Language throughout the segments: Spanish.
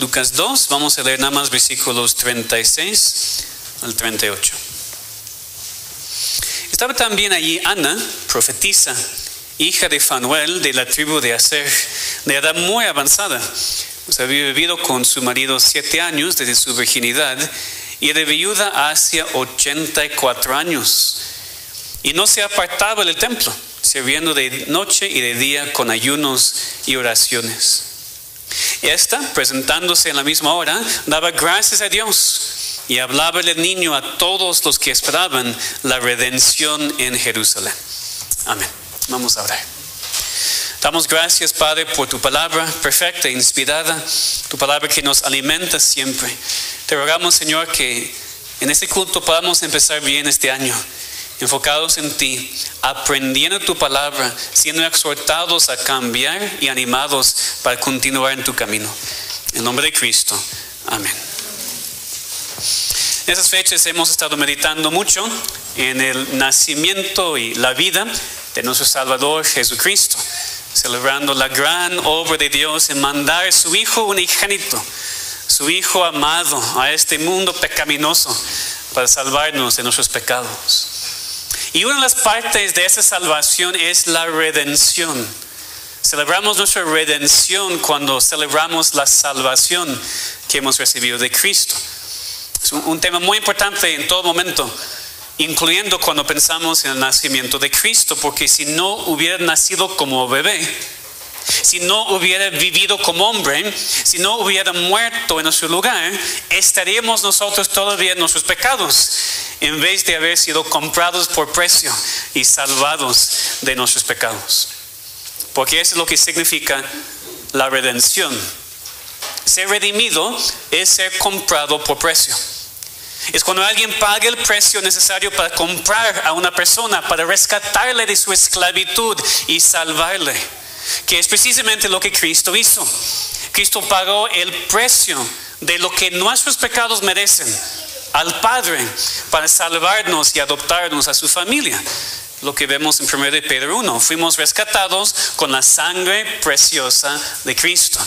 Lucas 2, vamos a leer nada más versículos 36 al 38. Estaba también allí Ana, profetisa, hija de Fanuel de la tribu de Aser, de edad muy avanzada. Pues había vivido con su marido 7 años desde su virginidad y de viuda hacia 84 años. Y no se apartaba del templo, sirviendo de noche y de día con ayunos y oraciones. Esta, presentándose en la misma hora, daba gracias a Dios y hablaba el niño a todos los que esperaban la redención en Jerusalén. Amén. Vamos a orar. Damos gracias, Padre, por tu palabra perfecta e inspirada, tu palabra que nos alimenta siempre. Te rogamos, Señor, que en este culto podamos empezar bien este año, enfocados en ti, aprendiendo tu palabra, siendo exhortados a cambiar y animados para continuar en tu camino. En nombre de Cristo. Amén. En esas fechas hemos estado meditando mucho en el nacimiento y la vida de nuestro Salvador Jesucristo, celebrando la gran obra de Dios en mandar a su Hijo unigénito, su Hijo amado, a este mundo pecaminoso para salvarnos de nuestros pecados. Y una de las partes de esa salvación es la redención. Celebramos nuestra redención cuando celebramos la salvación que hemos recibido de Cristo. Es un tema muy importante en todo momento, incluyendo cuando pensamos en el nacimiento de Cristo, porque si no hubiera nacido como bebé, si no hubiera vivido como hombre, si no hubiera muerto en nuestro lugar, estaríamos nosotros todavía en nuestros pecados, en vez de haber sido comprados por precio y salvados de nuestros pecados. Porque eso es lo que significa la redención. Ser redimido es ser comprado por precio. Es cuando alguien paga el precio necesario para comprar a una persona, para rescatarle de su esclavitud y salvarle, que es precisamente lo que Cristo hizo. Cristo pagó el precio de lo que nuestros pecados merecen al Padre para salvarnos y adoptarnos a su familia. Lo que vemos en 1 Pedro 1, fuimos rescatados con la sangre preciosa de Cristo.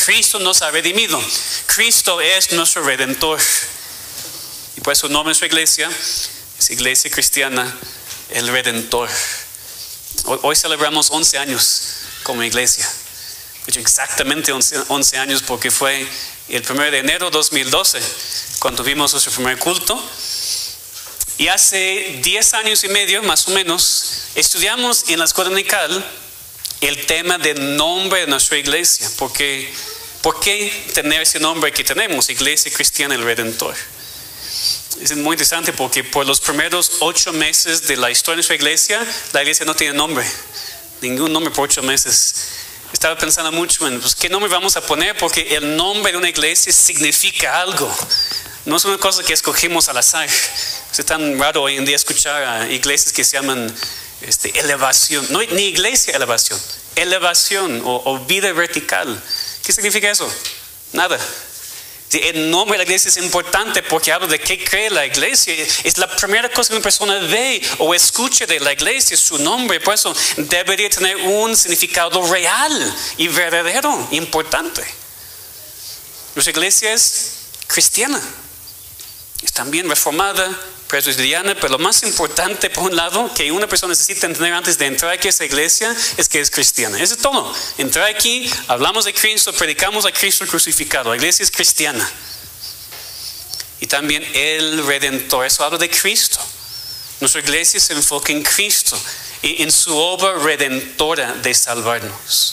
Cristo nos ha redimido. Cristo es nuestro Redentor. Y por eso el nombre de nuestra iglesia es Iglesia Cristiana El Redentor. Hoy celebramos 11 años como iglesia. De hecho, exactamente 11 años, porque fue el 1 de enero de 2012 cuando tuvimos nuestro primer culto. Y hace 10 años y medio, más o menos, estudiamos en la escuela dominical el tema del nombre de nuestra iglesia. ¿Por qué tener ese nombre que tenemos, Iglesia Cristiana El Redentor? Es muy interesante porque por los primeros 8 meses de la historia de nuestra iglesia, la iglesia no tiene nombre, ningún nombre por 8 meses. Estaba pensando mucho en qué nombre vamos a poner, porque el nombre de una iglesia significa algo. No es una cosa que escogimos al azar. Es tan raro hoy en día escuchar a iglesias que se llaman elevación. No, ni iglesia elevación, elevación o vida vertical. ¿Qué significa eso? Nada. El nombre de la iglesia es importante porque habla de qué cree la iglesia. Es la primera cosa que una persona ve o escucha de la iglesia, es su nombre. Por eso debería tener un significado real y verdadero, importante. Nuestra iglesia es cristiana, es también reformada, presbiteriana, pero lo más importante, por un lado, que una persona necesita entender antes de entrar aquí a esta iglesia es que es cristiana. Eso es todo. Entrar aquí, hablamos de Cristo, predicamos a Cristo crucificado. La iglesia es cristiana. Y también el Redentor, eso habla de Cristo. Nuestra iglesia se enfoca en Cristo y en su obra redentora de salvarnos.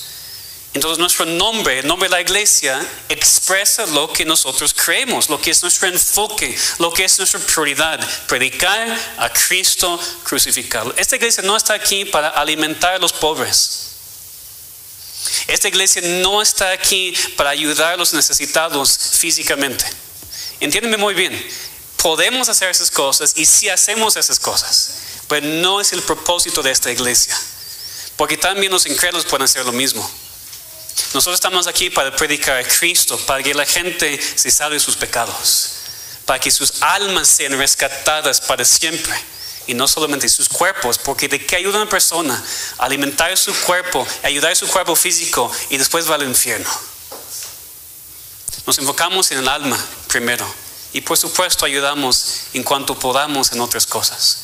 Entonces nuestro nombre, el nombre de la iglesia, expresa lo que nosotros creemos, lo que es nuestro enfoque, lo que es nuestra prioridad: predicar a Cristo crucificado. Esta iglesia no está aquí para alimentar a los pobres. Esta iglesia no está aquí para ayudar a los necesitados físicamente. Entiéndeme muy bien, podemos hacer esas cosas y sí hacemos esas cosas, pero no es el propósito de esta iglesia, porque también los incrédulos pueden hacer lo mismo. Nosotros estamos aquí para predicar a Cristo, para que la gente se salve de sus pecados, para que sus almas sean rescatadas para siempre, y no solamente sus cuerpos, porque de qué ayuda a una persona a alimentar su cuerpo, ayudar a su cuerpo físico y después va al infierno. Nos enfocamos en el alma primero y por supuesto ayudamos en cuanto podamos en otras cosas.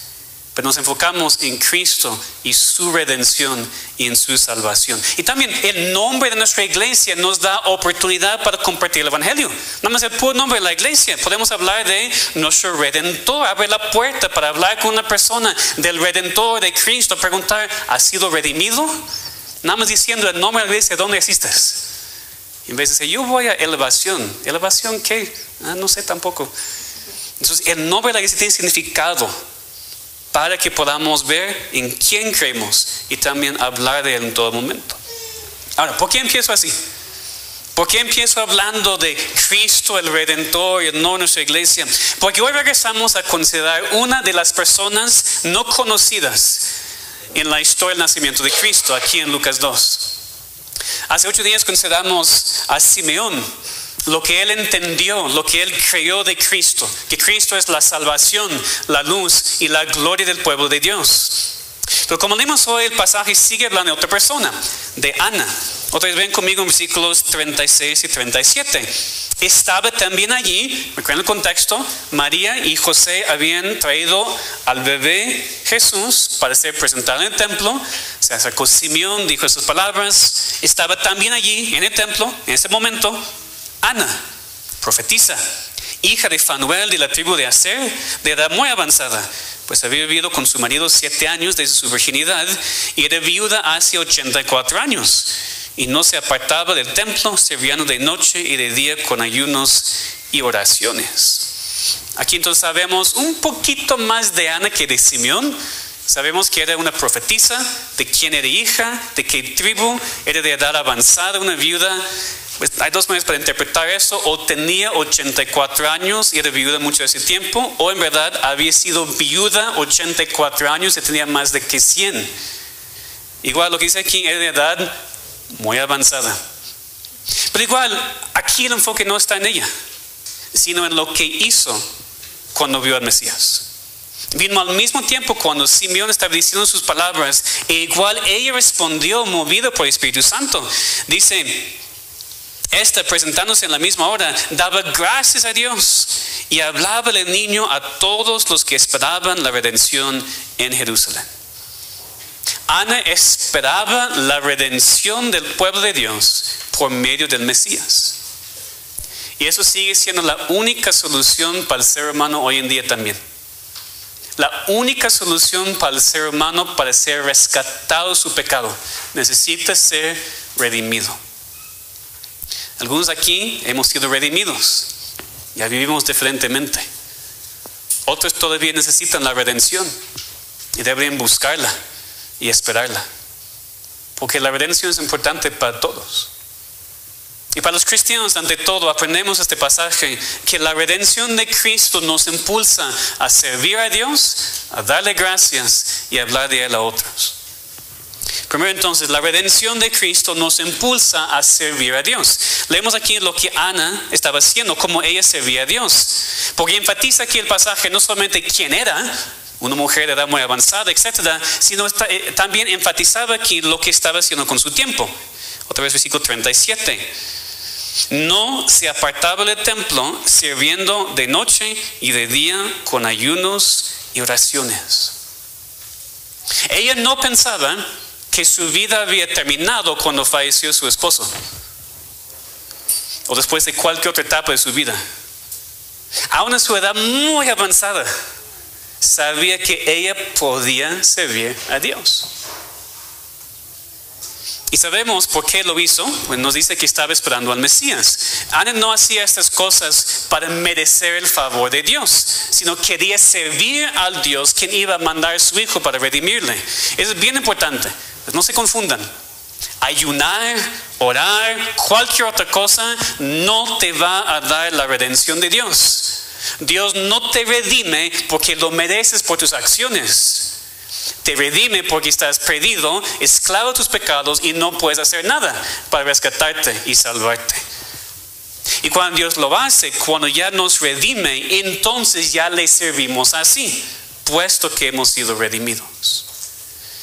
Pero nos enfocamos en Cristo y su redención y en su salvación. Y también el nombre de nuestra iglesia nos da oportunidad para compartir el evangelio. Nada más el puro nombre de la iglesia. Podemos hablar de nuestro Redentor. Abre la puerta para hablar con una persona del Redentor de Cristo. Preguntar, ¿has sido redimido? Nada más diciendo el nombre de la iglesia, ¿dónde existes? En vez de decir, yo voy a elevación. ¿Elevación qué? No sé tampoco. Entonces el nombre de la iglesia tiene significado para que podamos ver en quién creemos y también hablar de él en todo momento. Ahora, ¿por qué empiezo así? ¿Por qué empiezo hablando de Cristo, el Redentor, y no nuestra iglesia? Porque hoy regresamos a considerar una de las personas no conocidas en la historia del nacimiento de Cristo, aquí en Lucas 2. Hace 8 días consideramos a Simeón, lo que él entendió, lo que él creyó de Cristo, que Cristo es la salvación, la luz y la gloria del pueblo de Dios. Pero como leemos hoy, el pasaje sigue hablando de otra persona, de Ana. Otra vez ven conmigo en versículos 36 y 37. Estaba también allí, recuerden el contexto, María y José habían traído al bebé Jesús para ser presentado en el templo. Se acercó Simeón, dijo esas palabras. Estaba también allí en el templo, en ese momento, Ana, profetisa, hija de Fanuel de la tribu de Aser, de edad muy avanzada, pues había vivido con su marido 7 años desde su virginidad y era viuda hace 84 años. Y no se apartaba del templo, sirviendo de noche y de día con ayunos y oraciones. Aquí entonces sabemos un poquito más de Ana que de Simeón. Sabemos que era una profetisa, de quién era hija, de qué tribu, era de edad avanzada, una viuda. Pues hay 2 maneras para interpretar eso: o tenía 84 años y era viuda mucho de ese tiempo, o en verdad había sido viuda 84 años y tenía más de que 100. Igual lo que dice aquí, era de edad muy avanzada. Pero igual, aquí el enfoque no está en ella, sino en lo que hizo cuando vio al Mesías. Vino al mismo tiempo cuando Simeón estaba diciendo sus palabras, e igual ella respondió movida por el Espíritu Santo. Dice, esta, presentándose en la misma hora, daba gracias a Dios y hablaba del niño a todos los que esperaban la redención en Jerusalén. Ana esperaba la redención del pueblo de Dios por medio del Mesías. Y eso sigue siendo la única solución para el ser humano hoy en día también. La única solución para el ser humano para ser rescatado de su pecado necesita ser redimido. Algunos aquí hemos sido redimidos, ya vivimos diferentemente. Otros todavía necesitan la redención y deberían buscarla y esperarla, porque la redención es importante para todos. Y para los cristianos, ante todo, aprendemos este pasaje que la redención de Cristo nos impulsa a servir a Dios, a darle gracias y a hablar de Él a otros. Primero entonces, la redención de Cristo nos impulsa a servir a Dios. Leemos aquí lo que Ana estaba haciendo, cómo ella servía a Dios. Porque enfatiza aquí el pasaje no solamente quién era, una mujer de edad muy avanzada, etcétera, sino también enfatizaba aquí lo que estaba haciendo con su tiempo. Otra vez versículo 37. No se apartaba del templo, sirviendo de noche y de día con ayunos y oraciones. Ella no pensaba que su vida había terminado cuando falleció su esposo, o después de cualquier otra etapa de su vida. Aún en su edad muy avanzada, sabía que ella podía servir a Dios. Y sabemos por qué lo hizo. Pues nos dice que estaba esperando al Mesías. Ana no hacía estas cosas para merecer el favor de Dios, sino quería servir al Dios quien iba a mandar a su hijo para redimirle. Eso es bien importante, pues no se confundan. Ayunar, orar, cualquier otra cosa no te va a dar la redención de Dios. Dios no te redime porque lo mereces por tus acciones. Te redime porque estás perdido, esclavo de tus pecados y no puedes hacer nada para rescatarte y salvarte. Y cuando Dios lo hace, cuando ya nos redime, entonces ya le servimos así, puesto que hemos sido redimidos.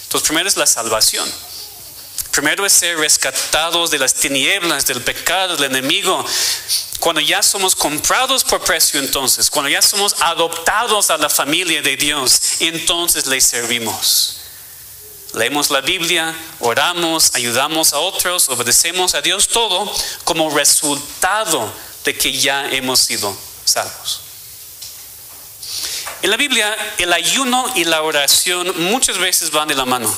Entonces primero es la salvación. Primero es ser rescatados de las tinieblas, del pecado, del enemigo. Cuando ya somos comprados por precio, entonces, cuando ya somos adoptados a la familia de Dios, entonces le servimos. Leemos la Biblia, oramos, ayudamos a otros, obedecemos a Dios, todo como resultado de que ya hemos sido salvos. En la Biblia, el ayuno y la oración muchas veces van de la mano.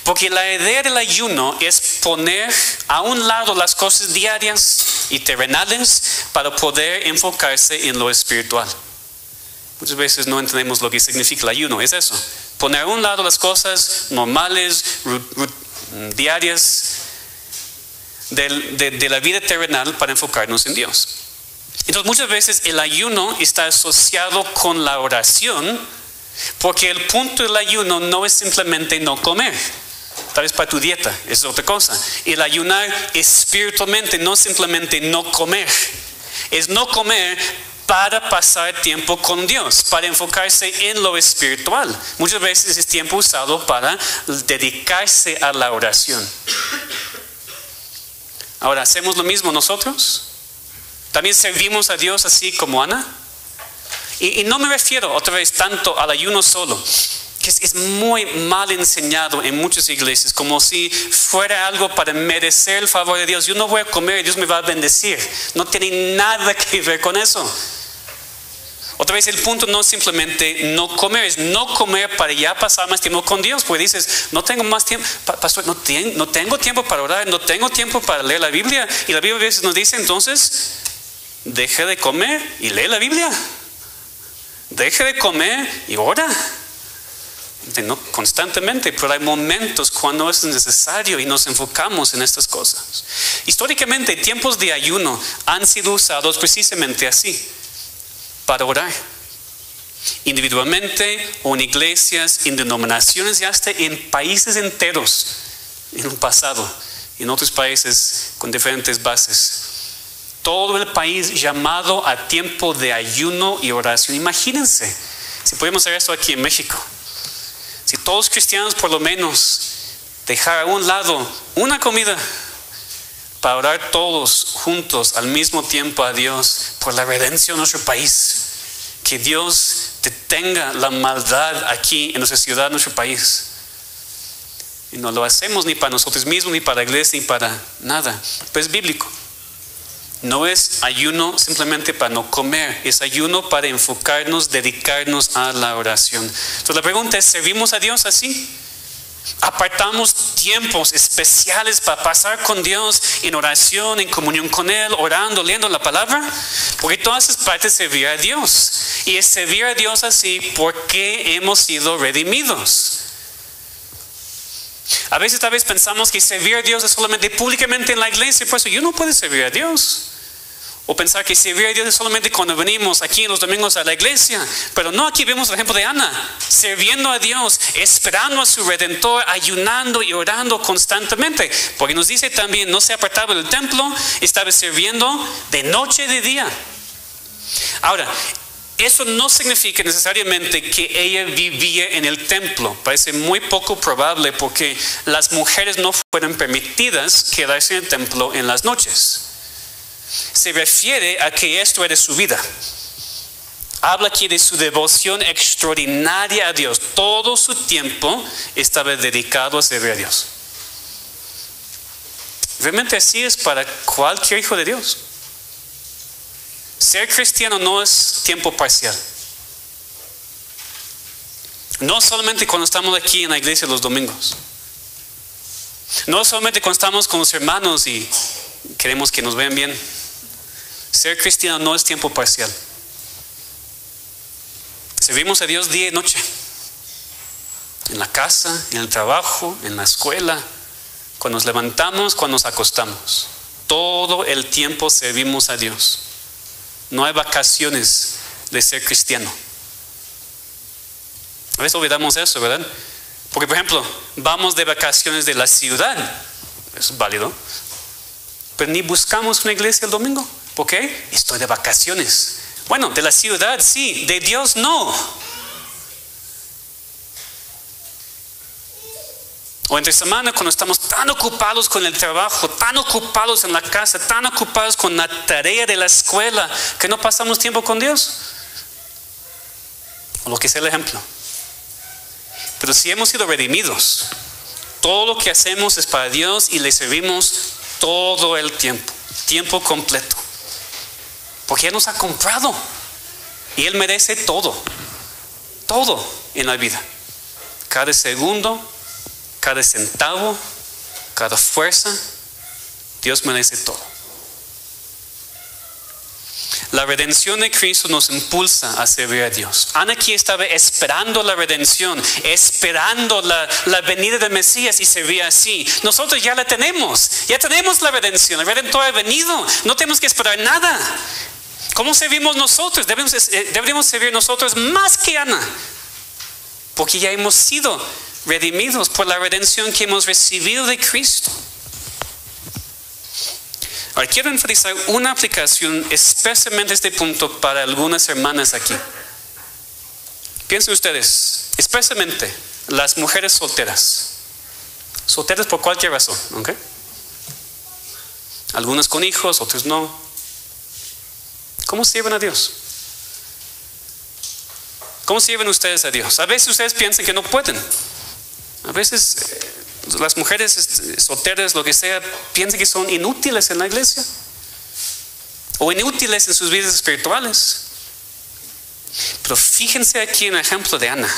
Porque la idea del ayuno es poner a un lado las cosas diarias y terrenales para poder enfocarse en lo espiritual. Muchas veces no entendemos lo que significa el ayuno, es eso. Poner a un lado las cosas normales, diarias de la vida terrenal para enfocarnos en Dios. Entonces muchas veces el ayuno está asociado con la oración, porque el punto del ayuno no es simplemente no comer. Tal vez para tu dieta, es otra cosa. El ayunar espiritualmente no simplemente no comer, es no comer para pasar tiempo con Dios, para enfocarse en lo espiritual. Muchas veces es tiempo usado para dedicarse a la oración. Ahora, ¿hacemos lo mismo nosotros? ¿También servimos a Dios así como Ana? Y no me refiero otra vez tanto al ayuno solo, que es muy mal enseñado en muchas iglesias, como si fuera algo para merecer el favor de Dios. Yo no voy a comer y Dios me va a bendecir. No tiene nada que ver con eso. Otra vez el punto no es simplemente no comer, es no comer para ya pasar más tiempo con Dios. Porque dices, no tengo más tiempo, pastor, no tengo tiempo para orar, no tengo tiempo para leer la Biblia. Y la Biblia a veces nos dice, entonces, deje de comer y lee la Biblia. Deje de comer y ora. No constantemente, pero hay momentos cuando es necesario y nos enfocamos en estas cosas. Históricamente, tiempos de ayuno han sido usados precisamente así, para orar. Individualmente o en iglesias, en denominaciones y hasta en países enteros en el pasado, en otros países con diferentes bases. Todo el país llamado a tiempo de ayuno y oración. Imagínense si podemos hacer esto aquí en México. Si todos los cristianos por lo menos dejar a un lado una comida para orar todos juntos al mismo tiempo a Dios por la redención de nuestro país. Que Dios detenga la maldad aquí en nuestra ciudad, en nuestro país. Y no lo hacemos ni para nosotros mismos, ni para la iglesia, ni para nada. Pero es bíblico. No es ayuno simplemente para no comer, es ayuno para enfocarnos, dedicarnos a la oración. Entonces la pregunta es, ¿servimos a Dios así? ¿Apartamos tiempos especiales para pasar con Dios en oración, en comunión con Él, orando, leyendo la palabra? Porque todas esas partes de servir a Dios. Y es servir a Dios así porque hemos sido redimidos. A veces tal vez pensamos que servir a Dios es solamente públicamente en la iglesia, por eso yo no puedo servir a Dios. O pensar que servir a Dios es solamente cuando venimos aquí en los domingos a la iglesia. Pero no, aquí vemos el ejemplo de Ana, sirviendo a Dios, esperando a su Redentor, ayunando y orando constantemente. Porque nos dice también, no se apartaba del templo, estaba sirviendo de noche y de día. Ahora, eso no significa necesariamente que ella vivía en el templo. Parece muy poco probable porque las mujeres no fueron permitidas quedarse en el templo en las noches. Se refiere a que esto era su vida. Habla aquí de su devoción extraordinaria a Dios. Todo su tiempo estaba dedicado a servir a Dios. Realmente así es para cualquier hijo de Dios. Ser cristiano no es tiempo parcial. No solamente cuando estamos aquí en la iglesia los domingos. No solamente cuando estamos con los hermanos y queremos que nos vean bien. Ser cristiano no es tiempo parcial. Servimos a Dios día y noche. En la casa, en el trabajo, en la escuela. Cuando nos levantamos, cuando nos acostamos. Todo el tiempo servimos a Dios. No hay vacaciones de ser cristiano. A veces olvidamos eso, ¿verdad? Porque, por ejemplo, vamos de vacaciones de la ciudad. Eso es válido. Pero ni buscamos una iglesia el domingo. ¿Por qué? Estoy de vacaciones. Bueno, de la ciudad sí, de Dios no. O entre semana cuando estamos tan ocupados con el trabajo, tan ocupados en la casa, tan ocupados con la tarea de la escuela, que no pasamos tiempo con Dios. O lo que sea el ejemplo. Pero si hemos sido redimidos, todo lo que hacemos es para Dios y le servimos todo el tiempo, tiempo completo. Porque Él nos ha comprado y Él merece todo, todo en la vida. Cada segundo, cada centavo, cada fuerza, Dios merece todo. La redención de Cristo nos impulsa a servir a Dios. Ana aquí estaba esperando la redención, esperando la venida del Mesías y servía así. Nosotros ya la tenemos, ya tenemos la redención. El Redentor ha venido, no tenemos que esperar nada. ¿Cómo servimos nosotros? Deberíamos servir nosotros más que Ana, porque ya hemos sido redimidos por la redención que hemos recibido de Cristo. Ahora quiero enfatizar una aplicación especialmente este punto para algunas hermanas aquí. Piensen ustedes, especialmente las mujeres solteras. Solteras por cualquier razón, ¿ok? Algunas con hijos, otros no. ¿Cómo sirven a Dios? ¿Cómo sirven ustedes a Dios? A veces ustedes piensan que no pueden. A veces las mujeres solteras, lo que sea, piensan que son inútiles en la iglesia o inútiles en sus vidas espirituales. Pero fíjense aquí en el ejemplo de Ana.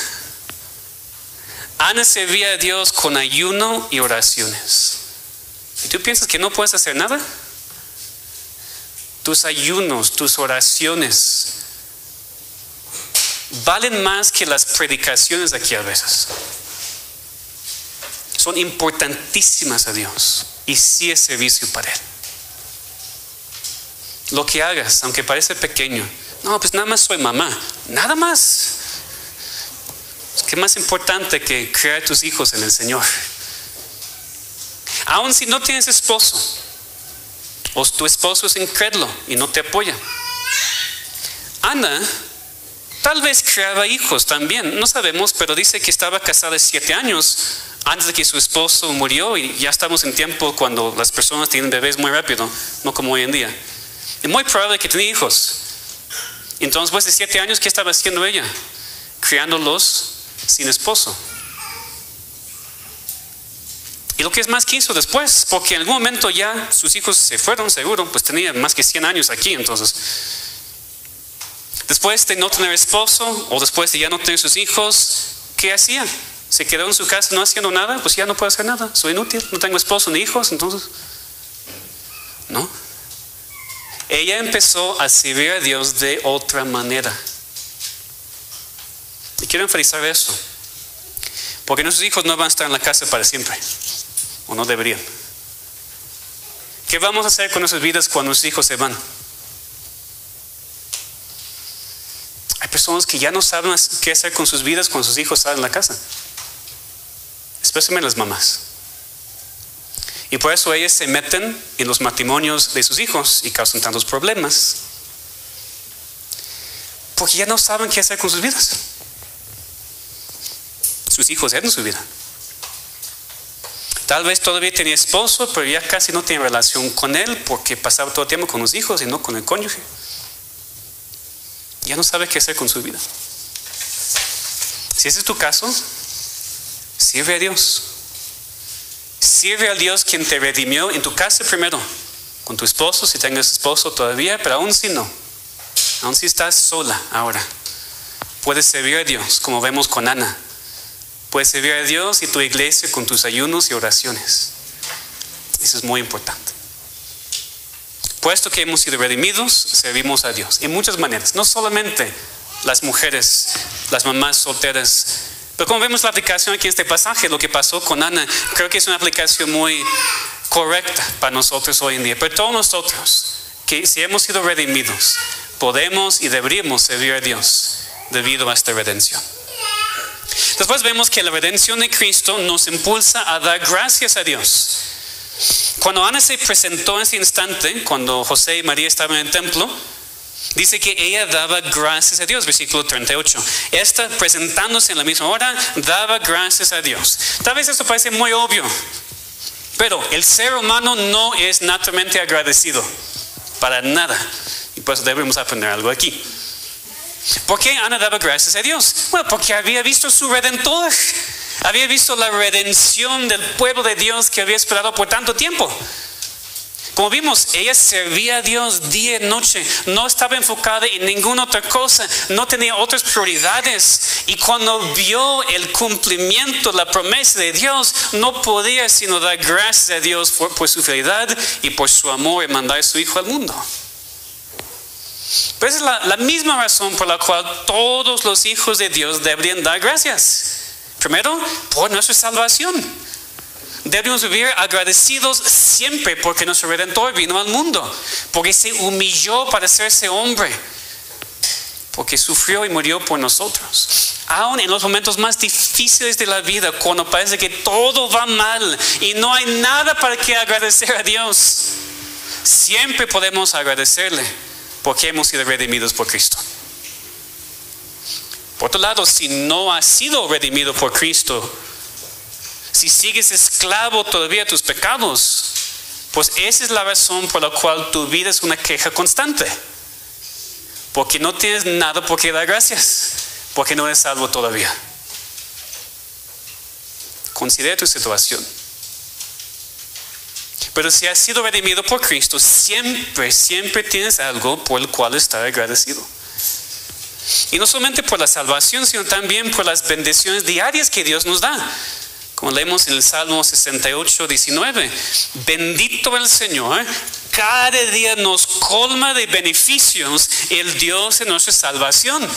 Ana servía a Dios con ayuno y oraciones. ¿Y tú piensas que no puedes hacer nada? Tus ayunos, tus oraciones valen más que las predicaciones aquí a veces. Son importantísimas a Dios y sí es servicio para Él. Lo que hagas, aunque parece pequeño, no, pues nada más soy mamá, nada más. ¿Qué más importante que criar tus hijos en el Señor? Aun si no tienes esposo, o tu esposo es incrédulo y no te apoya. Ana tal vez criaba hijos también, no sabemos, pero dice que estaba casada 7 años antes de que su esposo murió, y ya estamos en tiempo cuando las personas tienen bebés muy rápido, no como hoy en día. Es muy probable que tenía hijos. Entonces, después de 7 años, ¿qué estaba haciendo ella? Criándolos sin esposo. Y lo que es más que hizo después, porque en algún momento ya sus hijos se fueron, seguro, pues tenía más que 100 años aquí. Entonces, después de no tener esposo o después de ya no tener sus hijos, ¿qué hacía? Se quedó en su casa no haciendo nada. Pues ya no puedo hacer nada, soy inútil, no tengo esposo ni hijos. Entonces, no. Ella empezó a servir a Dios de otra manera. Y quiero enfatizar eso, porque nuestros hijos no van a estar en la casa para siempre, o no deberían. ¿Qué vamos a hacer con nuestras vidas cuando nuestros hijos se van? Hay personas que ya no saben qué hacer con sus vidas cuando sus hijos salen de la casa, especialmente las mamás. Y por eso ellas se meten en los matrimonios de sus hijos y causan tantos problemas, porque ya no saben qué hacer con sus vidas. Sus hijos eran su vida. Tal vez todavía tenía esposo, pero ya casi no tiene relación con él, porque pasaba todo el tiempo con los hijos y no con el cónyuge. Ya no sabe qué hacer con su vida. Si ese es tu caso, sirve a Dios. Sirve al Dios quien te redimió en tu casa primero, con tu esposo, si tengas esposo todavía, pero aún si no, aún si estás sola ahora, puedes servir a Dios, como vemos con Ana. Puedes servir a Dios y tu iglesia con tus ayunos y oraciones. Eso es muy importante. Puesto que hemos sido redimidos, servimos a Dios en muchas maneras. No solamente las mujeres, las mamás solteras, pero como vemos la aplicación aquí en este pasaje, lo que pasó con Ana, creo que es una aplicación muy correcta para nosotros hoy en día. Pero todos nosotros, que si hemos sido redimidos, podemos y deberíamos servir a Dios debido a esta redención. Después vemos que la redención de Cristo nos impulsa a dar gracias a Dios. Cuando Ana se presentó en ese instante, cuando José y María estaban en el templo, Dice que ella daba gracias a Dios, versículo 38. Esta, presentándose en la misma hora, daba gracias a Dios. Tal vez esto parece muy obvio, pero el ser humano no es naturalmente agradecido, para nada. Y por eso debemos aprender algo aquí. ¿Por qué Ana daba gracias a Dios? Bueno, porque había visto su Redentor. Había visto la redención del pueblo de Dios que había esperado por tanto tiempo. Como vimos, ella servía a Dios día y noche, no estaba enfocada en ninguna otra cosa, no tenía otras prioridades. Y cuando vio el cumplimiento, la promesa de Dios, no podía sino dar gracias a Dios por su fidelidad y por su amor en mandar a su Hijo al mundo. Pero esa es la misma razón por la cual todos los hijos de Dios deberían dar gracias. Primero, por nuestra salvación. Debemos vivir agradecidos siempre porque nuestro Redentor vino al mundo, porque se humilló para hacerse hombre, porque sufrió y murió por nosotros. Aún en los momentos más difíciles de la vida, cuando parece que todo va mal y no hay nada para que agradecer a Dios, siempre podemos agradecerle porque hemos sido redimidos por Cristo. Por otro lado, si no has sido redimido por Cristo, si sigues esclavo todavía a tus pecados, pues esa es la razón por la cual tu vida es una queja constante. Porque no tienes nada por qué dar gracias, porque no eres salvo todavía. Considera tu situación. Pero si has sido redimido por Cristo, siempre tienes algo por el cual estar agradecido. Y no solamente por la salvación, sino también por las bendiciones diarias que Dios nos da. Como leemos en el Salmo 68, 19. Bendito el Señor, cada día nos colma de beneficios el Dios de nuestra salvación.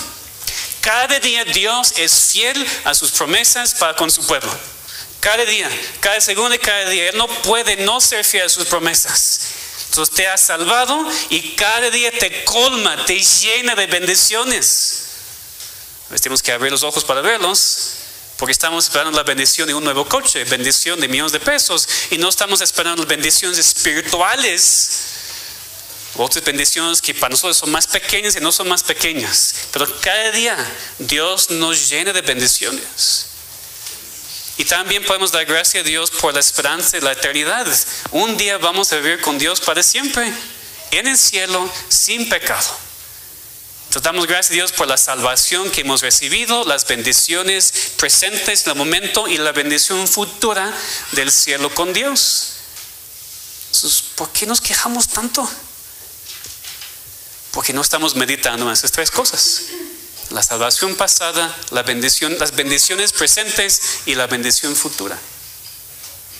Cada día Dios es fiel a sus promesas para con su pueblo. Cada día, cada segundo y cada día. Él no puede no ser fiel a sus promesas. Entonces te ha salvado y cada día te colma, te llena de bendiciones. A veces tenemos que abrir los ojos para verlos, porque estamos esperando la bendición de un nuevo coche, bendición de millones de pesos, y no estamos esperando las bendiciones espirituales, otras bendiciones que para nosotros son más pequeñas y no son más pequeñas. Pero cada día Dios nos llena de bendiciones. Y también podemos dar gracias a Dios por la esperanza de la eternidad. Un día vamos a vivir con Dios para siempre, en el cielo, sin pecado. Entonces damos gracias a Dios por la salvación que hemos recibido, las bendiciones presentes en el momento y la bendición futura del cielo con Dios. Entonces, ¿por qué nos quejamos tanto? Porque no estamos meditando en esas tres cosas: la salvación pasada, las bendiciones presentes y la bendición futura.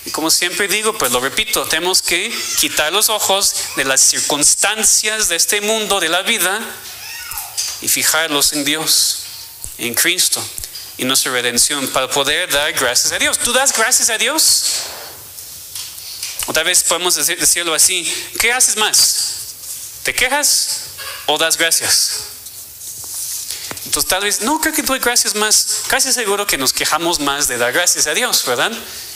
Y como siempre digo, pues lo repito, tenemos que quitar los ojos de las circunstancias de este mundo, de la vida, y fijarlos en Dios, en Cristo y nuestra redención, para poder dar gracias a Dios. ¿Tú das gracias a Dios? O tal vez podemos decirlo así: ¿qué haces más? ¿Te quejas o das gracias? Entonces tal vez, no creo que doy gracias más. Casi seguro que nos quejamos más de dar gracias a Dios, ¿verdad?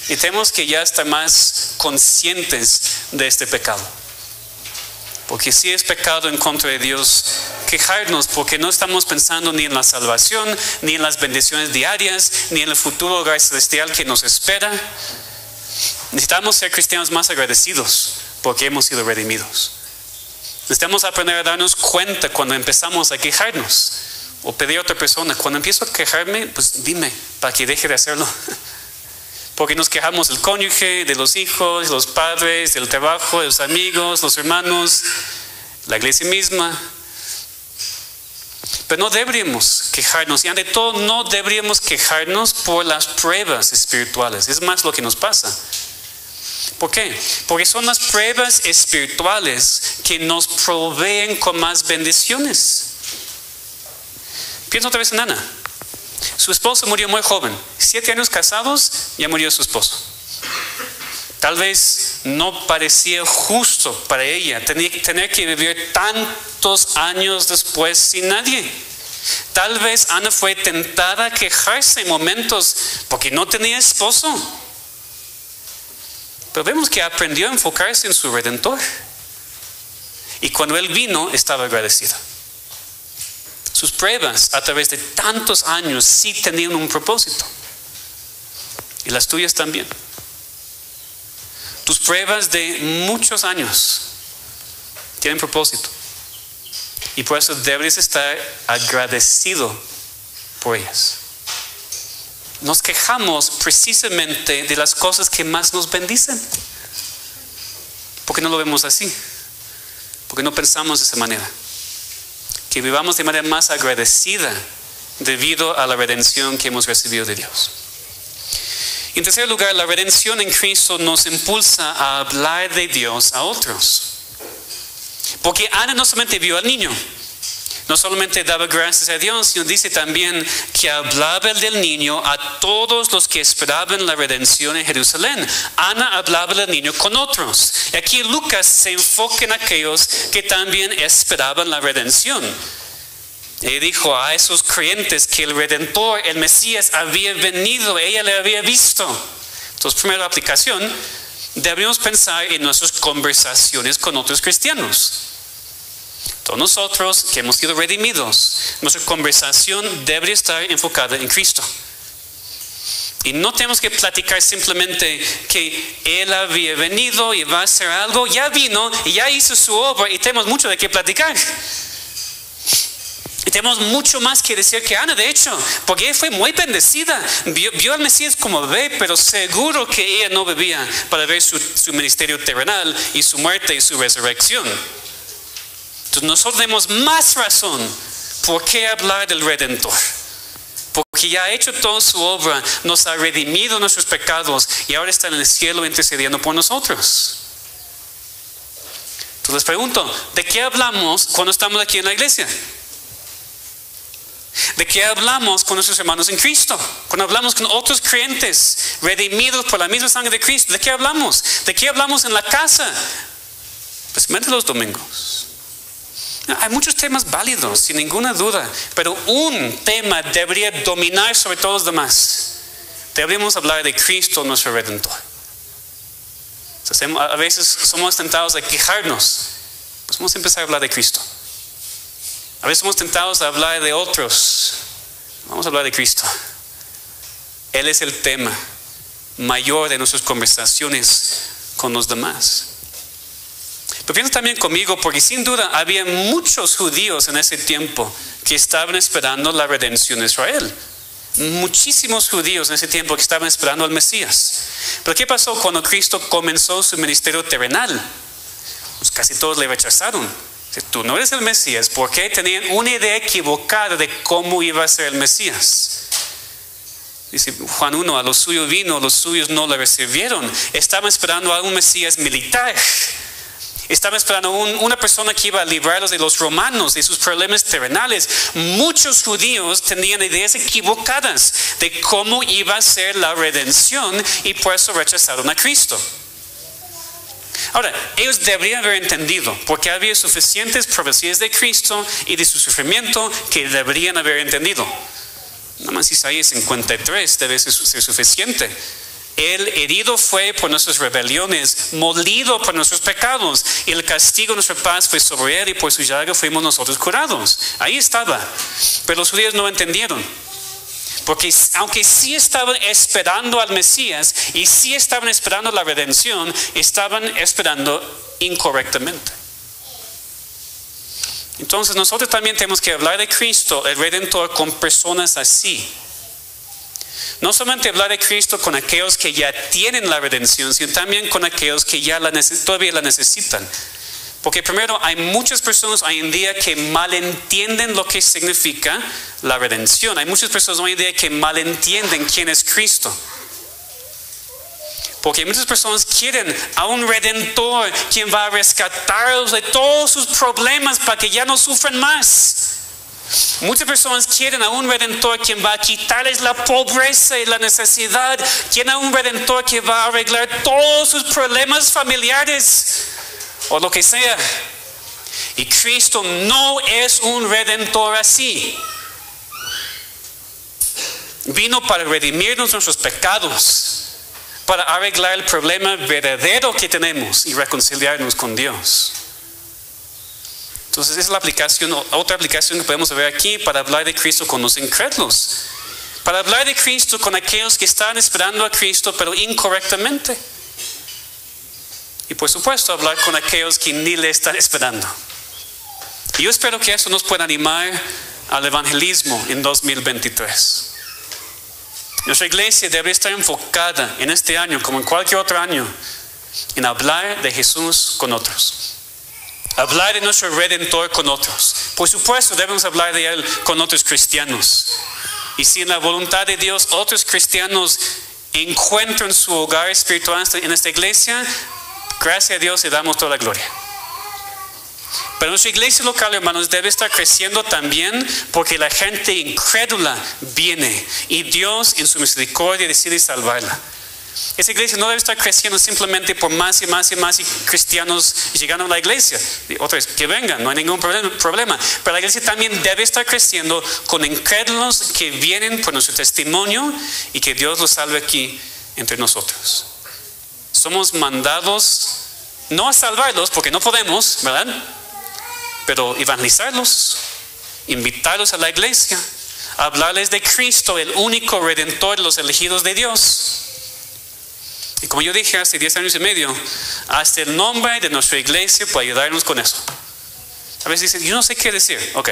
Y tenemos que ya estar más conscientes de este pecado. Porque si es pecado en contra de Dios quejarnos, porque no estamos pensando ni en la salvación, ni en las bendiciones diarias, ni en el futuro hogar celestial que nos espera. Necesitamos ser cristianos más agradecidos porque hemos sido redimidos. Necesitamos aprender a darnos cuenta cuando empezamos a quejarnos, o pedir a otra persona: cuando empiezo a quejarme, pues dime para que deje de hacerlo. Porque nos quejamos del cónyuge, de los hijos, de los padres, del trabajo, de los amigos, los hermanos, la iglesia misma. Pero no deberíamos quejarnos, y ante todo no deberíamos quejarnos por las pruebas espirituales. Es más lo que nos pasa. ¿Por qué? Porque son las pruebas espirituales que nos proveen con más bendiciones. Piensa otra vez en Ana. Su esposo murió muy joven. 7 años casados, ya murió su esposo. Tal vez no parecía justo para ella tener que vivir tantos años después sin nadie. Tal vez Ana fue tentada a quejarse en momentos porque no tenía esposo. Pero vemos que aprendió a enfocarse en su Redentor. Y cuando Él vino, estaba agradecida. Sus pruebas a través de tantos años sí tenían un propósito. Y las tuyas también. Tus pruebas de muchos años tienen propósito. Y por eso debes estar agradecido por ellas. Nos quejamos precisamente de las cosas que más nos bendicen. Porque no lo vemos así. Porque no pensamos de esa manera. Que vivamos de manera más agradecida debido a la redención que hemos recibido de Dios. En tercer lugar, la redención en Cristo nos impulsa a hablar de Dios a otros. Porque Ana no solamente vio al niño, no solamente daba gracias a Dios, sino dice también que hablaba del niño a todos los que esperaban la redención en Jerusalén. Ana hablaba del niño con otros. Y aquí Lucas se enfoca en aquellos que también esperaban la redención. Y dijo a esos creyentes que el Redentor, el Mesías, había venido, ella le había visto. Entonces, primera aplicación, debemos pensar en nuestras conversaciones con otros cristianos. Todos nosotros que hemos sido redimidos, nuestra conversación debe estar enfocada en Cristo. Y no tenemos que platicar simplemente que Él había venido y va a hacer algo. Ya vino y ya hizo su obra y tenemos mucho de qué platicar. Y tenemos mucho más que decir que Ana, de hecho, porque ella fue muy bendecida. Vio al Mesías como bebé, pero seguro que ella no bebía para ver su ministerio terrenal y su muerte y su resurrección. Entonces nosotros tenemos más razón por qué hablar del Redentor. Porque ya ha hecho toda su obra, nos ha redimido nuestros pecados y ahora está en el cielo intercediendo por nosotros. Entonces les pregunto, ¿de qué hablamos cuando estamos aquí en la iglesia? ¿De qué hablamos con nuestros hermanos en Cristo? Cuando hablamos con otros creyentes redimidos por la misma sangre de Cristo, ¿de qué hablamos? ¿De qué hablamos en la casa? Especialmente los domingos. Hay muchos temas válidos, sin ninguna duda, pero un tema debería dominar sobre todos los demás. Deberíamos hablar de Cristo, nuestro Redentor. A veces somos tentados a quejarnos, pues vamos a empezar a hablar de Cristo. A veces somos tentados a hablar de otros. Vamos a hablar de Cristo. Él es el tema mayor de nuestras conversaciones con los demás. Pero piensa también conmigo, porque sin duda había muchos judíos en ese tiempo que estaban esperando la redención de Israel. Muchísimos judíos en ese tiempo que estaban esperando al Mesías. Pero ¿qué pasó cuando Cristo comenzó su ministerio terrenal? Pues casi todos le rechazaron. Si tú no eres el Mesías, ¿por qué tenían una idea equivocada de cómo iba a ser el Mesías? Dice Juan 1, a los suyos vino, los suyos no le recibieron. Estaban esperando a un Mesías militar. Estaban esperando una persona que iba a librarlos de los romanos, de sus problemas terrenales. Muchos judíos tenían ideas equivocadas de cómo iba a ser la redención y por eso rechazaron a Cristo. Ahora, ellos deberían haber entendido, porque había suficientes profecías de Cristo y de su sufrimiento que deberían haber entendido. Nada más Isaías 53 debe ser suficiente. Él herido fue por nuestras rebeliones, molido por nuestros pecados, y el castigo de nuestra paz fue sobre él, y por su llaga fuimos nosotros curados. Ahí estaba, pero los judíos no entendieron. Porque aunque sí estaban esperando al Mesías y sí estaban esperando la redención, estaban esperando incorrectamente. Entonces nosotros también tenemos que hablar de Cristo, el Redentor, con personas así. No solamente hablar de Cristo con aquellos que ya tienen la redención, sino también con aquellos que ya todavía la necesitan. Porque primero, hay muchas personas hoy en día que malentienden lo que significa la redención. Hay muchas personas hoy en día que malentienden quién es Cristo. Porque muchas personas quieren a un redentor quien va a rescatarlos de todos sus problemas para que ya no sufran más. Muchas personas quieren a un redentor quien va a quitarles la pobreza y la necesidad. Quieren a un redentor que va a arreglar todos sus problemas familiares o lo que sea. Y Cristo no es un redentor así. Vino para redimirnos nuestros pecados, para arreglar el problema verdadero que tenemos y reconciliarnos con Dios. Entonces es la aplicación, otra aplicación que podemos ver aquí para hablar de Cristo con los incrédulos. Para hablar de Cristo con aquellos que están esperando a Cristo pero incorrectamente. Y por supuesto hablar con aquellos que ni le están esperando. Y yo espero que eso nos pueda animar al evangelismo en 2023. Nuestra iglesia debe estar enfocada en este año, como en cualquier otro año, en hablar de Jesús con otros. Hablar de nuestro Redentor con otros. Por supuesto debemos hablar de Él con otros cristianos. Y si en la voluntad de Dios otros cristianos encuentran su hogar espiritual en esta iglesia, gracias a Dios le damos toda la gloria. Pero nuestra iglesia local, hermanos, debe estar creciendo también porque la gente incrédula viene y Dios en su misericordia decide salvarla. Esa iglesia no debe estar creciendo simplemente por más y más y más cristianos llegando a la iglesia. Otra vez, que vengan, no hay ningún problema. Pero la iglesia también debe estar creciendo con incrédulos que vienen por nuestro testimonio y que Dios los salve aquí entre nosotros. Somos mandados no a salvarlos porque no podemos, ¿verdad? Pero evangelizarlos, invitarlos a la iglesia, hablarles de Cristo, el único redentor de los elegidos de Dios. Y como yo dije hace 10 años y medio, hasta el nombre de nuestra iglesia puede ayudarnos con eso. A veces dicen, yo no sé qué decir. Ok,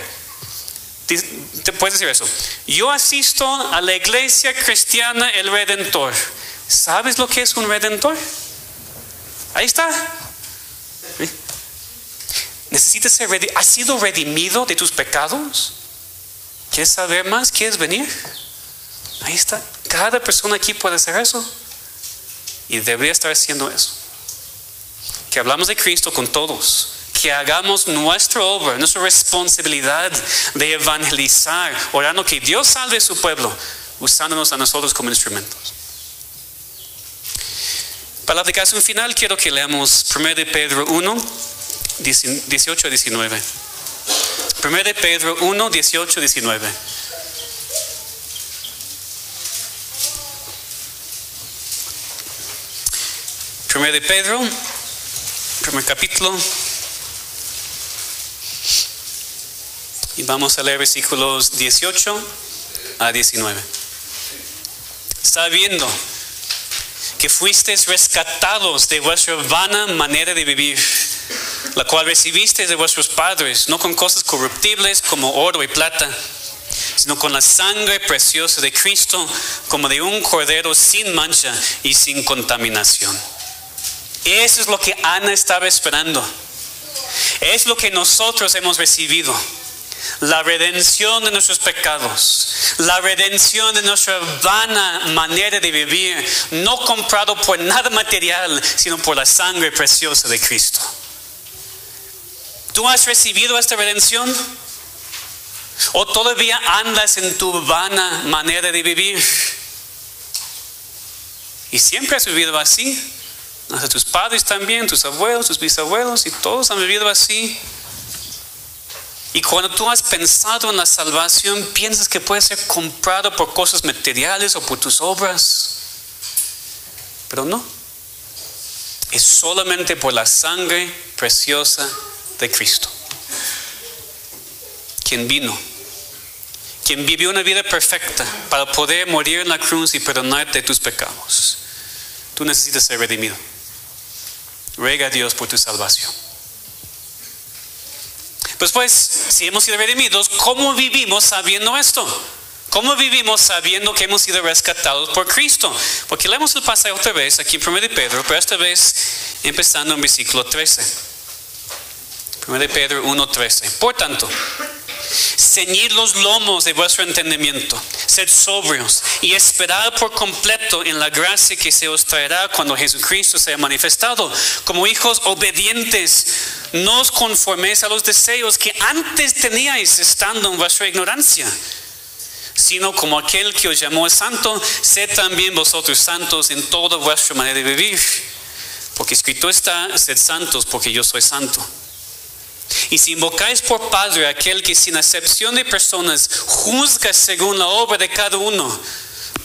te puedes decir eso. Yo asisto a la iglesia cristiana El Redentor. ¿Sabes lo que es un redentor? Ahí está. ¿Necesitas ser redimido? ¿Has sido redimido de tus pecados? ¿Quieres saber más? ¿Quieres venir? Ahí está. Cada persona aquí puede hacer eso. Y debería estar haciendo eso. Que hablamos de Cristo con todos. Que hagamos nuestra obra, nuestra responsabilidad de evangelizar, orando que Dios salve a su pueblo, usándonos a nosotros como instrumentos. Para la aplicación final quiero que leamos 1 de Pedro 1, 18 a 19. 1 de Pedro 1, 18 a 19. Primero de Pedro, primer capítulo, y vamos a leer versículos 18 a 19. Sabiendo que fuisteis rescatados de vuestra vana manera de vivir, la cual recibisteis de vuestros padres, no con cosas corruptibles como oro y plata, sino con la sangre preciosa de Cristo, como de un cordero sin mancha y sin contaminación. Eso es lo que Ana estaba esperando. Es lo que nosotros hemos recibido. La redención de nuestros pecados. La redención de nuestra vana manera de vivir. No comprado por nada material, sino por la sangre preciosa de Cristo. ¿Tú has recibido esta redención? ¿O todavía andas en tu vana manera de vivir? Y siempre has vivido así. Hasta tus padres también, tus abuelos, tus bisabuelos, y todos han vivido así. Y cuando tú has pensado en la salvación, piensas que puede ser comprado por cosas materiales o por tus obras. Pero no. Es solamente por la sangre preciosa de Cristo. Quien vino. Quien vivió una vida perfecta para poder morir en la cruz y perdonarte tus pecados. Tú necesitas ser redimido. Ruega a Dios por tu salvación. Pues, si hemos sido redimidos, ¿cómo vivimos sabiendo esto? ¿Cómo vivimos sabiendo que hemos sido rescatados por Cristo? Porque leemos el pasaje otra vez aquí en 1 de Pedro, pero esta vez empezando en versículo 13. 1 de Pedro 1:13. Por tanto, ceñid los lomos de vuestro entendimiento, sed sobrios y esperad por completo en la gracia que se os traerá cuando Jesucristo sea manifestado. Como hijos obedientes, no os conforméis a los deseos que antes teníais estando en vuestra ignorancia, sino como aquel que os llamó es santo, sed también vosotros santos en toda vuestra manera de vivir. Porque escrito está, sed santos porque yo soy santo. Y si invocáis por Padre a aquel que sin acepción de personas juzga según la obra de cada uno,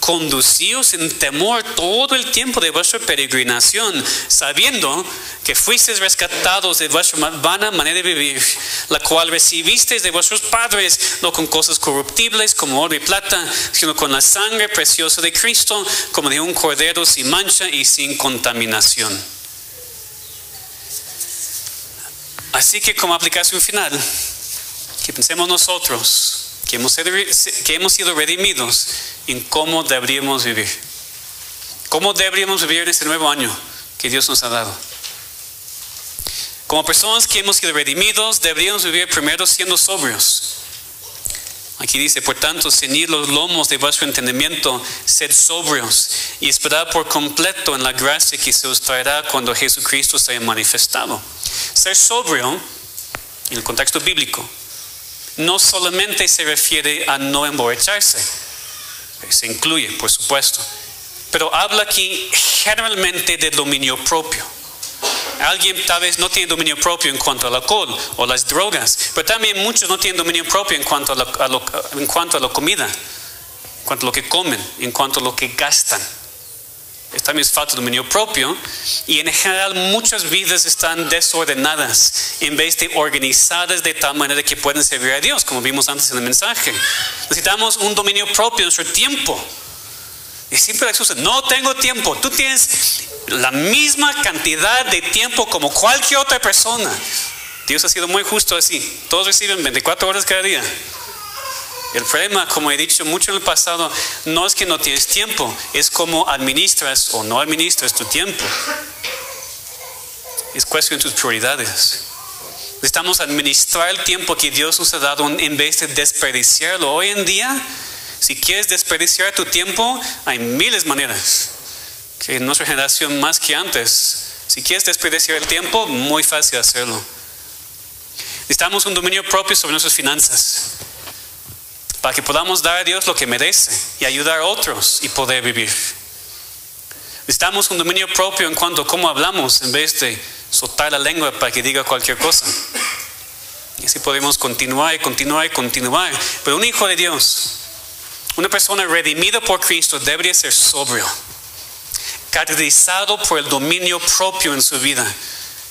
conducíos en temor todo el tiempo de vuestra peregrinación, sabiendo que fuisteis rescatados de vuestra vana manera de vivir, la cual recibisteis de vuestros padres, no con cosas corruptibles como oro y plata, sino con la sangre preciosa de Cristo, como de un cordero sin mancha y sin contaminación. Así que como aplicación final, que pensemos nosotros que hemos sido redimidos en cómo deberíamos vivir. ¿Cómo deberíamos vivir en este nuevo año que Dios nos ha dado? Como personas que hemos sido redimidos, deberíamos vivir primero siendo sobrios. Aquí dice, por tanto, ceñid los lomos de vuestro entendimiento, sed sobrios y esperad por completo en la gracia que se os traerá cuando Jesucristo sea manifestado. Ser sobrio, en el contexto bíblico, no solamente se refiere a no emborracharse, se incluye, por supuesto, pero habla aquí generalmente de dominio propio. Alguien tal vez no tiene dominio propio en cuanto al alcohol o las drogas, pero también muchos no tienen dominio propio en cuanto a la comida, en cuanto a lo que comen, en cuanto a lo que gastan. También es falta de dominio propio, y en general muchas vidas están desordenadas en vez de organizadas de tal manera que pueden servir a Dios, como vimos antes en el mensaje. Necesitamos un dominio propio en nuestro tiempo. Y siempre la excusa, no tengo tiempo. Tú tienes la misma cantidad de tiempo como cualquier otra persona. Dios ha sido muy justo así. Todos reciben 24 horas cada día. El problema, como he dicho mucho en el pasado, no es que no tienes tiempo, es cómo administras o no administras tu tiempo. Es cuestión de tus prioridades. Necesitamos administrar el tiempo que Dios nos ha dado en vez de desperdiciarlo. Hoy en día, si quieres desperdiciar tu tiempo, hay miles de maneras. Que en nuestra generación más que antes, si quieres desperdiciar el tiempo, muy fácil hacerlo. Necesitamos un dominio propio sobre nuestras finanzas, para que podamos dar a Dios lo que merece y ayudar a otros y poder vivir. Necesitamos un dominio propio en cuanto a cómo hablamos, en vez de soltar la lengua para que diga cualquier cosa. Y así podemos continuar y continuar y continuar. Pero un hijo de Dios, una persona redimida por Cristo, debería ser sobrio, caracterizado por el dominio propio en su vida,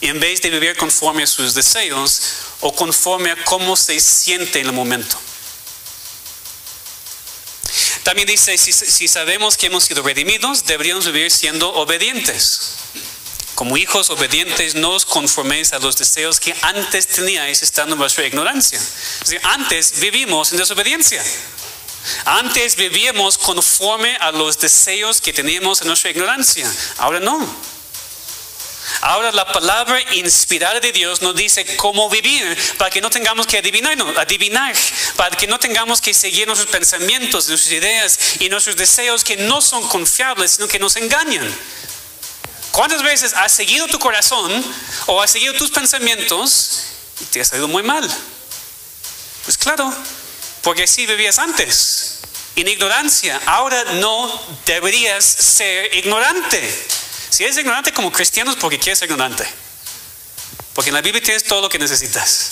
en vez de vivir conforme a sus deseos o conforme a cómo se siente en el momento. También dice, si sabemos que hemos sido redimidos, deberíamos vivir siendo obedientes. Como hijos obedientes, no os conforméis a los deseos que antes teníais estando en vuestra ignorancia. Es decir, antes vivimos en desobediencia. Antes vivíamos conforme a los deseos que teníamos en nuestra ignorancia. Ahora no. Ahora la palabra inspirada de Dios nos dice cómo vivir, para que no tengamos que adivinar, para que no tengamos que seguir nuestros pensamientos, nuestras ideas y nuestros deseos que no son confiables, sino que nos engañan. ¿Cuántas veces has seguido tu corazón o has seguido tus pensamientos y te ha salido muy mal? Pues claro, porque así vivías antes, en ignorancia. Ahora no deberías ser ignorante. Si eres ignorante como cristiano es porque quieres ser ignorante. Porque en la Biblia tienes todo lo que necesitas.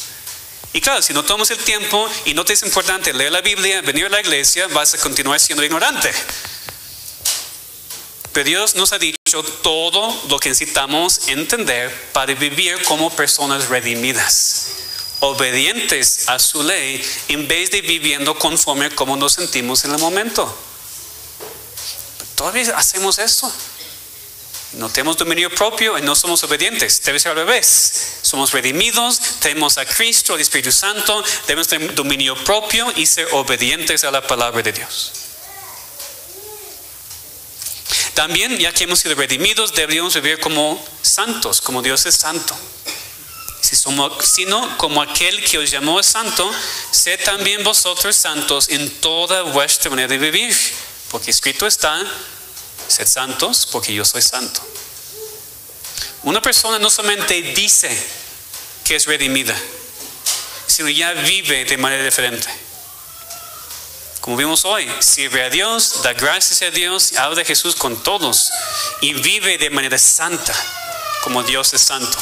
Y claro, si no tomas el tiempo y no te es importante leer la Biblia, venir a la iglesia, vas a continuar siendo ignorante. Pero Dios nos ha dicho todo lo que necesitamos entender para vivir como personas redimidas, obedientes a su ley, en vez de viviendo conforme a cómo nos sentimos en el momento. Todavía hacemos eso. No tenemos dominio propio y no somos obedientes. Debe ser al revés. Somos redimidos, tenemos a Cristo, al Espíritu Santo, debemos tener dominio propio y ser obedientes a la palabra de Dios. También, ya que hemos sido redimidos, deberíamos vivir como santos, como Dios es santo. Sino como aquel que os llamó es santo, sed también vosotros santos en toda vuestra manera de vivir. Porque escrito está, sed santos porque yo soy santo. Una persona no solamente dice que es redimida, sino ya vive de manera diferente. Como vimos hoy, sirve a Dios, da gracias a Dios, habla de Jesús con todos y vive de manera santa, como Dios es santo.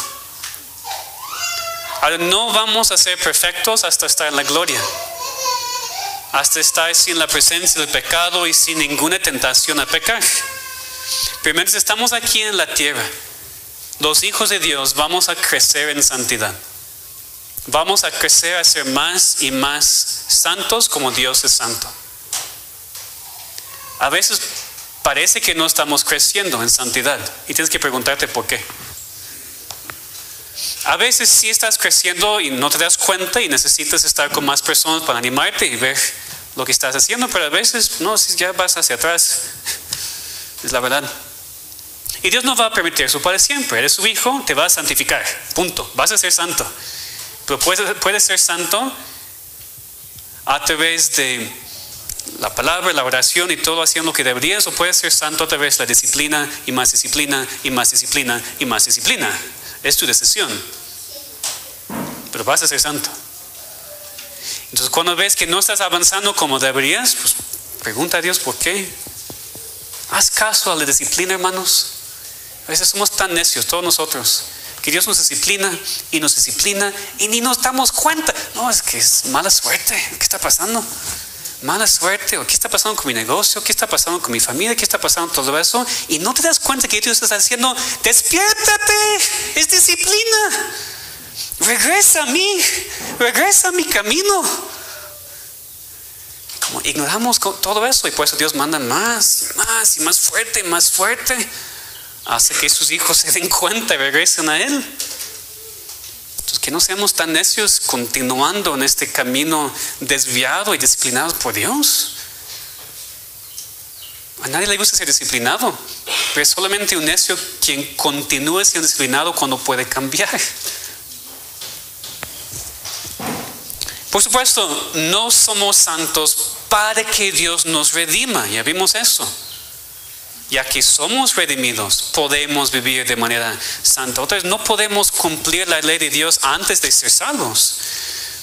Ahora no vamos a ser perfectos hasta estar en la gloria. hasta estar sin la presencia del pecado y sin ninguna tentación a pecar. Pero mientras estamos aquí en la tierra, los hijos de Dios vamos a crecer en santidad. Vamos a crecer a ser más y más santos como Dios es santo. A veces parece que no estamos creciendo en santidad y tienes que preguntarte por qué. A veces sí estás creciendo y no te das cuenta y necesitas estar con más personas para animarte y ver lo que estás haciendo, pero a veces no, si ya vas hacia atrás. Es la verdad. Y Dios no va a permitir eso para siempre. Eres su hijo, te va a santificar. Punto. Vas a ser santo. Pero puedes ser santo a través de la palabra, la oración y todo haciendo lo que deberías, o puedes ser santo a través de la disciplina y más disciplina y más disciplina y más disciplina. Es tu decisión. Pero vas a ser santo. Entonces cuando ves que no estás avanzando como deberías, pues pregunta a Dios por qué. Haz caso a la disciplina, hermanos. A veces somos tan necios, todos nosotros, que Dios nos disciplina y ni nos damos cuenta. No, es que es mala suerte. ¿Qué está pasando? Mala suerte. ¿O qué está pasando con mi negocio? ¿Qué está pasando con mi familia? ¿Qué está pasando con todo eso? Y no te das cuenta que Dios está diciendo: despiértate, es disciplina. Regresa a mí, regresa a mi camino. Como ignoramos todo eso, y por eso Dios manda más y más fuerte, hasta que sus hijos se den cuenta y regresen a Él. Entonces, que no seamos tan necios continuando en este camino desviado y disciplinados por Dios. A nadie le gusta ser disciplinado, pero es solamente un necio quien continúa siendo disciplinado cuando puede cambiar. Por supuesto, no somos santos para que Dios nos redima. Ya vimos eso. Ya que somos redimidos, podemos vivir de manera santa. Otra vez, no podemos cumplir la ley de Dios antes de ser salvos.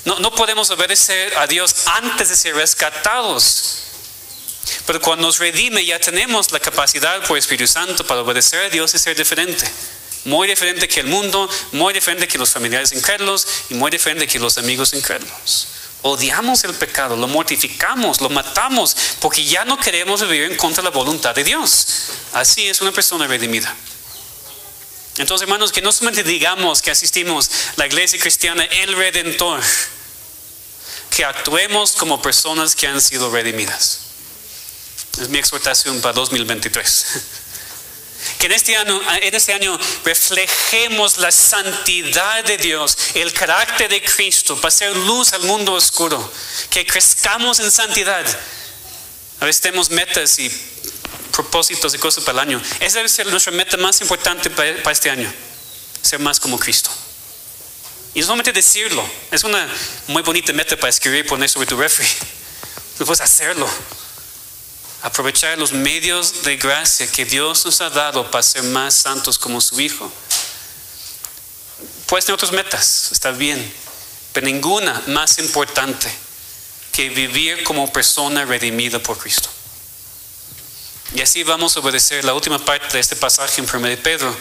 No podemos obedecer a Dios antes de ser rescatados. Pero cuando nos redime, ya tenemos la capacidad por el Espíritu Santo para obedecer a Dios y ser diferente. Muy diferente que el mundo, muy diferente que los familiares incrédulos y muy diferente que los amigos incrédulos. Odiamos el pecado, lo mortificamos, lo matamos, porque ya no queremos vivir en contra de la voluntad de Dios. Así es una persona redimida. Entonces, hermanos, que no solamente digamos que asistimos a la iglesia cristiana, el Redentor, que actuemos como personas que han sido redimidas. Es mi exhortación para 2023. Que en este año reflejemos la santidad de Dios, el carácter de Cristo, para hacer luz al mundo oscuro. Que crezcamos en santidad. A veces tenemos metas y propósitos y cosas para el año. Esa debe ser nuestra meta más importante para este año: ser más como Cristo. Y no solamente decirlo, es una muy bonita meta para escribir y poner sobre tu refri. Tú puedes hacerlo. Aprovechar los medios de gracia que Dios nos ha dado para ser más santos como su Hijo. Puedes tener otras metas, está bien, pero ninguna más importante que vivir como persona redimida por Cristo. Y así vamos a obedecer la última parte de este pasaje en 1 Pedro.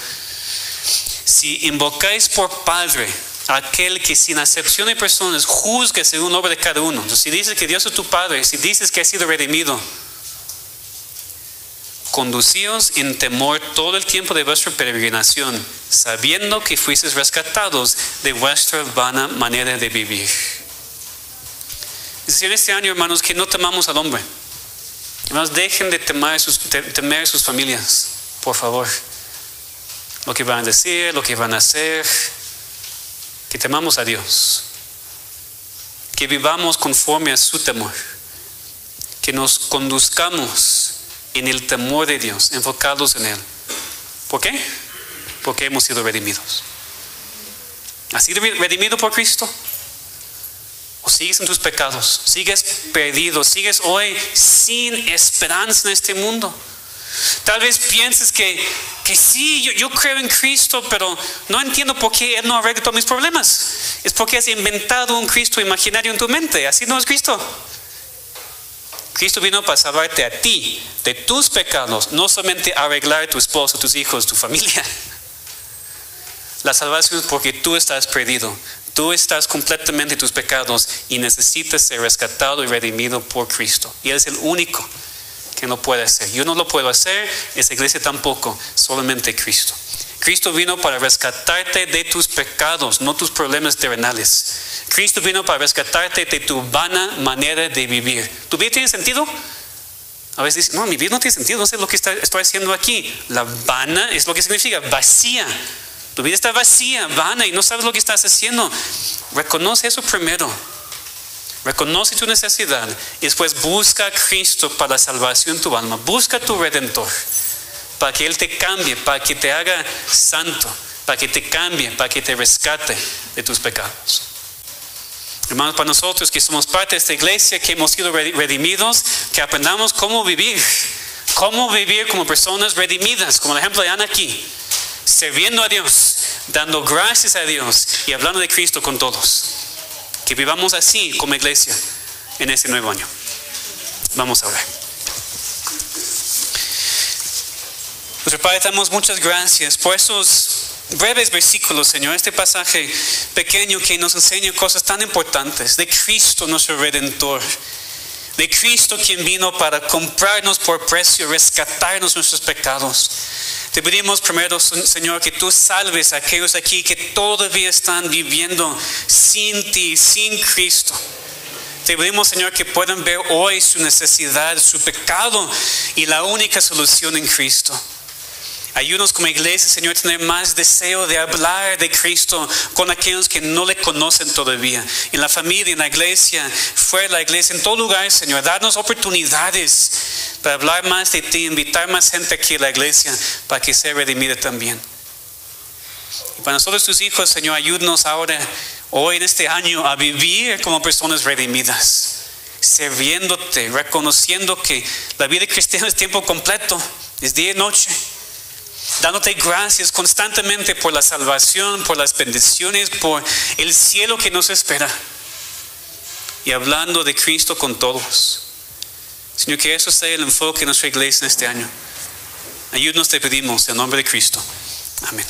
Si invocáis por Padre a aquel que sin acepción de personas juzga según la obra de cada uno. Entonces, si dices que Dios es tu Padre, si dices que has sido redimido, conducíos en temor todo el tiempo de vuestra peregrinación, sabiendo que fuisteis rescatados de vuestra vana manera de vivir. Es decir, este año, hermanos, que no temamos al hombre. Hermanos, dejen de temer sus familias, por favor. Lo que van a decir, lo que van a hacer. Que temamos a Dios. Que vivamos conforme a su temor. Que nos conduzcamos en el temor de Dios, enfocados en Él. ¿Por qué? Porque hemos sido redimidos. ¿Has sido redimido por Cristo? ¿O sigues en tus pecados? ¿Sigues perdido? ¿Sigues hoy sin esperanza en este mundo? Tal vez pienses que sí, yo creo en Cristo, pero no entiendo por qué Él no arregla todos mis problemas. Es porque has inventado un Cristo imaginario en tu mente. Así no es Cristo. Cristo vino para salvarte a ti de tus pecados, no solamente arreglar a tu esposo, tus hijos, tu familia. La salvación es porque tú estás perdido. Tú estás completamente en tus pecados y necesitas ser rescatado y redimido por Cristo. Y Él es el único que lo puede hacer. Yo no lo puedo hacer, esa iglesia tampoco, solamente Cristo. Cristo vino para rescatarte de tus pecados, no tus problemas terrenales. Cristo vino para rescatarte de tu vana manera de vivir. ¿Tu vida tiene sentido? A veces dices, no, mi vida no tiene sentido, no sé lo que estoy haciendo aquí. La vana es lo que significa vacía. Tu vida está vacía, vana y no sabes lo que estás haciendo. Reconoce eso primero. Reconoce tu necesidad y después busca a Cristo para la salvación de tu alma. Busca a tu Redentor para que Él te cambie, para que te haga santo, para que te cambie, para que te rescate de tus pecados. Hermanos, para nosotros que somos parte de esta iglesia, que hemos sido redimidos, que aprendamos cómo vivir como personas redimidas, como el ejemplo de Ana aquí, sirviendo a Dios, dando gracias a Dios y hablando de Cristo con todos. Que vivamos así como iglesia en este nuevo año. Vamos a orar. Nuestro Padre, te damos muchas gracias por esos breves versículos, Señor. Este pasaje pequeño que nos enseña cosas tan importantes de Cristo, nuestro Redentor. De Cristo, quien vino para comprarnos por precio, rescatarnos nuestros pecados. Te pedimos primero, Señor, que tú salves a aquellos aquí que todavía están viviendo sin ti, sin Cristo. Te pedimos, Señor, que puedan ver hoy su necesidad, su pecado y la única solución en Cristo. Ayúdanos como iglesia, Señor, a tener más deseo de hablar de Cristo con aquellos que no le conocen todavía. En la familia, en la iglesia, fuera de la iglesia, en todo lugar, Señor. Darnos oportunidades para hablar más de ti, invitar más gente aquí a la iglesia para que sea redimida también. Y para nosotros, tus hijos, Señor, ayúdanos ahora, hoy en este año, a vivir como personas redimidas. Sirviéndote, reconociendo que la vida cristiana es tiempo completo, es día y noche. Dándote gracias constantemente por la salvación, por las bendiciones, por el cielo que nos espera. Y hablando de Cristo con todos. Señor, que eso sea el enfoque de nuestra iglesia en este año. Ayúdanos, te pedimos, en nombre de Cristo. Amén.